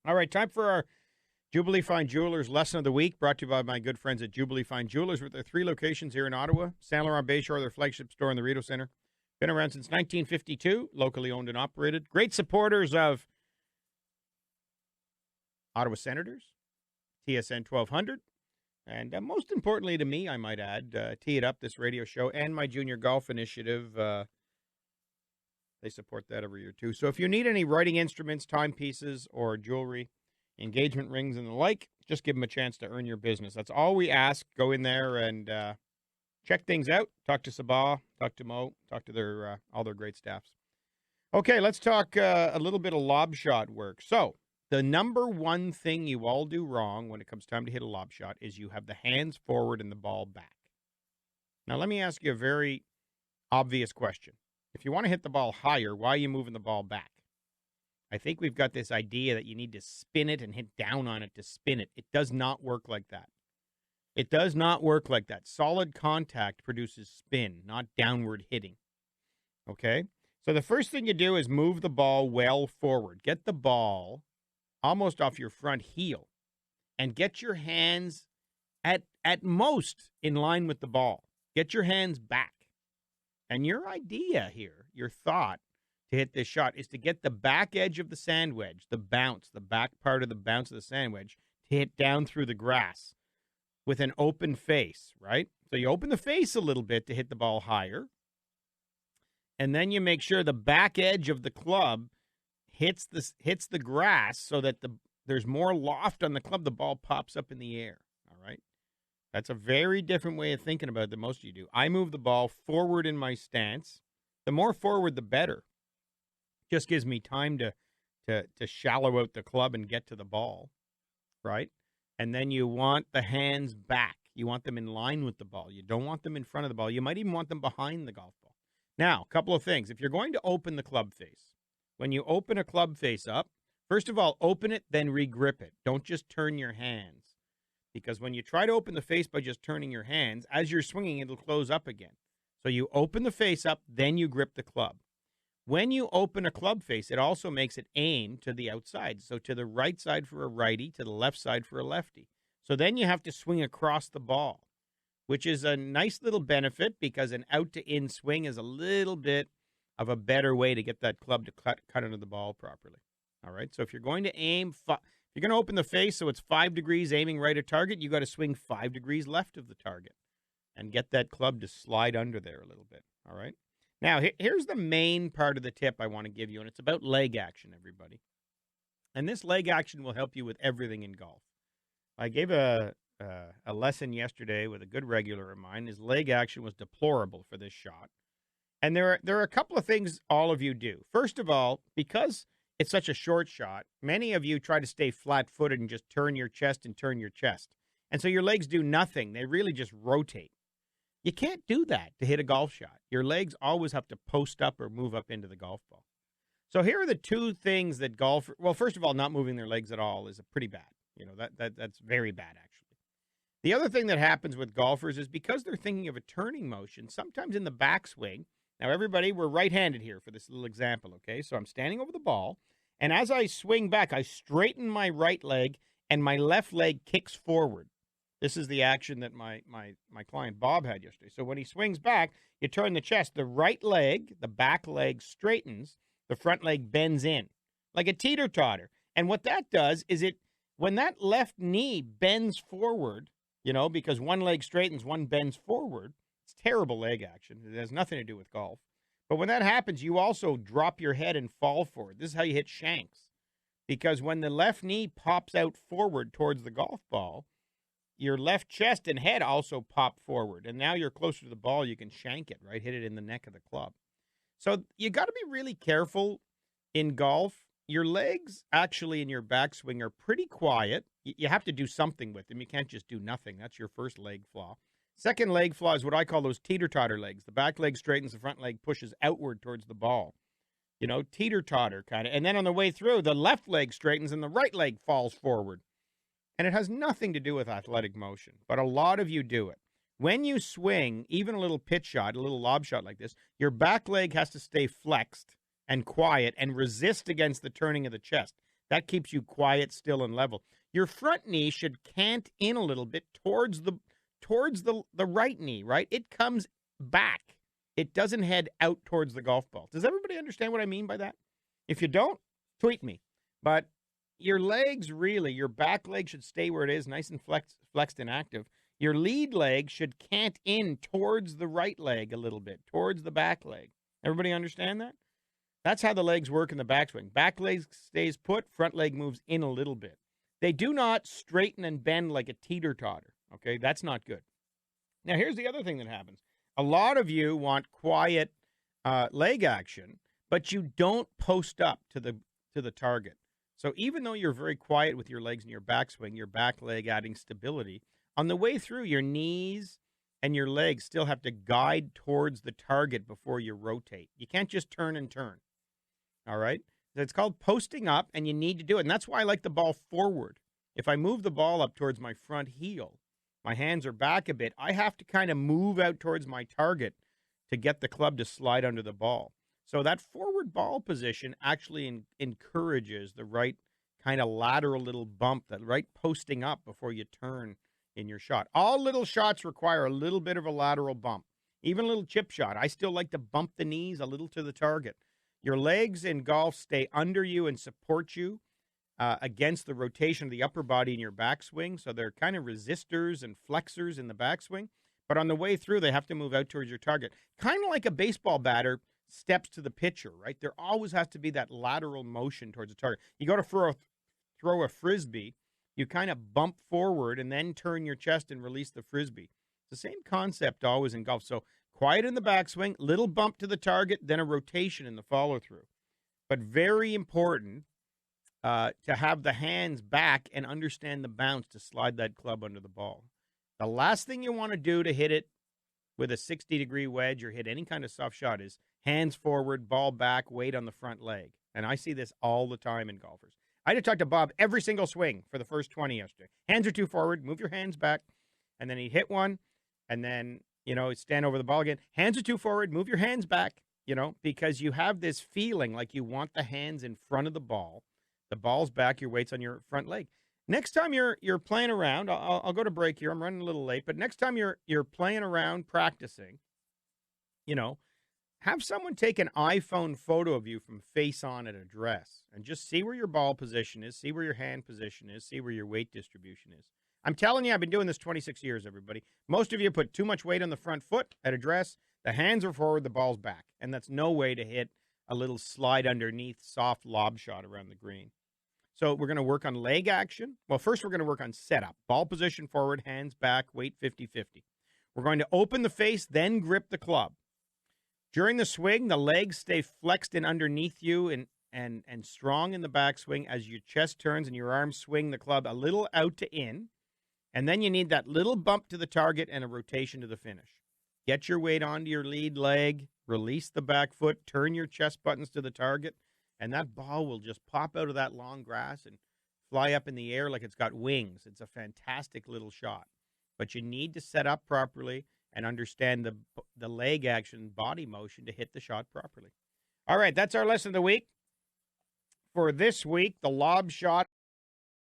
All right, time for our Jubilee Fine Jewelers Lesson of the Week, brought to you by my good friends at Jubilee Fine Jewelers with their 3 locations here in Ottawa. Saint Laurent Bayshore, their flagship store in the Rideau Centre. Been around since 1952, locally owned and operated. Great supporters of Ottawa Senators, TSN 1200, and most importantly to me, I might add, Tee It Up, this radio show, and my junior golf initiative. They support that every year, too. So if you need any writing instruments, timepieces, or jewelry, engagement rings, and the like, just give them a chance to earn your business. That's all we ask. Go in there and check things out. Talk to Sabah, talk to Mo, talk to their all their great staffs. Okay, let's talk a little bit of lob shot work. So the number one thing you all do wrong when it comes time to hit a lob shot is you have the hands forward and the ball back. Now, let me ask you a very obvious question. If you want to hit the ball higher, why are you moving the ball back? I think we've got this idea that you need to spin it and hit down on it to spin it. It does not work like that. It does not work like that. Solid contact produces spin, not downward hitting. Okay? So the first thing you do is move the ball well forward. Get the ball almost off your front heel and get your hands at most in line with the ball. Get your hands back. And your idea here, your thought to hit this shot is to get the back edge of the sand wedge, the bounce, the back part of the bounce of the sand wedge, to hit down through the grass with an open face, right? So you open the face a little bit to hit the ball higher. And then you make sure the back edge of the club hits the grass so that there's more loft on the club. The ball pops up in the air, all right? That's a very different way of thinking about it than most of you do. I move the ball forward in my stance. The more forward, the better. Just gives me time to shallow out the club and get to the ball, right? And then you want the hands back. You want them in line with the ball. You don't want them in front of the ball. You might even want them behind the golf ball. Now, a couple of things. If you're going to open the club face, when you open a club face up, first of all, open it, then regrip it. Don't just turn your hands. Because when you try to open the face by just turning your hands, as you're swinging, it'll close up again. So you open the face up, then you grip the club. When you open a club face, it also makes it aim to the outside. So to the right side for a righty, to the left side for a lefty. So then you have to swing across the ball, which is a nice little benefit because an out-to-in swing is a little bit of a better way to get that club to cut into the ball properly. All right, so if you're going to aim... You're going to open the face so it's 5 degrees aiming right at target. You got to swing 5 degrees left of the target and get that club to slide under there a little bit. All right. Now, here's the main part of the tip I want to give you, and it's about leg action, everybody. And this leg action will help you with everything in golf. I gave a lesson yesterday with a good regular of mine. His leg action was deplorable for this shot. And there are a couple of things all of you do. First of all, because it's such a short shot, many of you try to stay flat-footed and just turn your chest and turn your chest. And so your legs do nothing. They really just rotate. You can't do that to hit a golf shot. Your legs always have to post up or move up into the golf ball. So here are the two things that golfers... Well, first of all, not moving their legs at all is pretty bad. You know, that's very bad, actually. The other thing that happens with golfers is because they're thinking of a turning motion, sometimes in the backswing... Now, everybody, we're right-handed here for this little example, okay? So I'm standing over the ball, and as I swing back, I straighten my right leg, and my left leg kicks forward. This is the action that my client Bob had yesterday. So when he swings back, you turn the chest. The right leg, the back leg straightens. The front leg bends in like a teeter-totter. And what that does is when that left knee bends forward, you know, because one leg straightens, one bends forward, it's terrible leg action. It has nothing to do with golf. But when that happens, you also drop your head and fall forward. This is how you hit shanks. Because when the left knee pops out forward towards the golf ball, your left chest and head also pop forward. And now you're closer to the ball, you can shank it, right? Hit it in the neck of the club. So you got to be really careful in golf. Your legs actually in your backswing are pretty quiet. You have to do something with them. You can't just do nothing. That's your first leg flaw. Second leg flaw is what I call those teeter-totter legs. The back leg straightens, the front leg pushes outward towards the ball. You know, teeter-totter kind of. And then on the way through, the left leg straightens and the right leg falls forward. And it has nothing to do with athletic motion, but a lot of you do it. When you swing, even a little pitch shot, a little lob shot like this, your back leg has to stay flexed and quiet and resist against the turning of the chest. That keeps you quiet, still, and level. Your front knee should cant in a little bit towards the right knee, right? It comes back. It doesn't head out towards the golf ball. Does everybody understand what I mean by that? If you don't, tweet me. But your legs, really, your back leg should stay where it is, nice and flexed and active. Your lead leg should cant in towards the right leg a little bit, towards the back leg. Everybody understand that? That's how the legs work in the backswing. Back leg stays put, front leg moves in a little bit. They do not straighten and bend like a teeter-totter, okay? That's not good. Now, here's the other thing that happens. A lot of you want quiet leg action, but you don't post up to the target. So even though you're very quiet with your legs in your backswing, your back leg adding stability, on the way through, your knees and your legs still have to guide towards the target before you rotate. You can't just turn and turn, all right? It's called posting up, and you need to do it. And that's why I like the ball forward. If I move the ball up towards my front heel, my hands are back a bit, I have to kind of move out towards my target to get the club to slide under the ball. So that forward ball position actually encourages the right kind of lateral little bump, that right posting up before you turn in your shot. All little shots require a little bit of a lateral bump. Even a little chip shot, I still like to bump the knees a little to the target. Your legs in golf stay under you and support you against the rotation of the upper body in your backswing. So they're kind of resistors and flexors in the backswing. But on the way through, they have to move out towards your target. Kind of like a baseball batter steps to the pitcher, right? There always has to be that lateral motion towards the target. You go to throw a Frisbee, you kind of bump forward and then turn your chest and release the Frisbee. It's the same concept always in golf. So quiet in the backswing, little bump to the target, then a rotation in the follow-through. But very important to have the hands back and understand the bounce to slide that club under the ball. The last thing you want to do to hit it with a 60-degree wedge or hit any kind of soft shot is hands forward, ball back, weight on the front leg. And I see this all the time in golfers. I had to talk to Bob every single swing for the first 20 yesterday. Hands are too forward, move your hands back, and then he'd hit one, and then, stand over the ball again. Hands are too forward, move your hands back, because you have this feeling like you want the hands in front of the ball. The ball's back, your weight's on your front leg. Next time you're playing around, I'll go to break here. I'm running a little late, but next time you're playing around, practicing, have someone take an iPhone photo of you from face on at address and just see where your ball position is, see where your hand position is, see where your weight distribution is. I'm telling you, I've been doing this 26 years, everybody. Most of you put too much weight on the front foot at address. The hands are forward, the ball's back, and that's no way to hit a little slide underneath soft lob shot around the green. So we're going to work on leg action. Well, first we're going to work on setup. Ball position forward, hands back, weight 50-50. We're going to open the face, then grip the club. During the swing, the legs stay flexed and underneath you and strong in the backswing as your chest turns and your arms swing the club a little out to in. And then you need that little bump to the target and a rotation to the finish. Get your weight onto your lead leg, release the back foot, turn your chest buttons to the target, and that ball will just pop out of that long grass and fly up in the air like it's got wings. It's a fantastic little shot. But you need to set up properly and understand the leg action, body motion to hit the shot properly. All right, that's our lesson of the week. For this week, the lob shot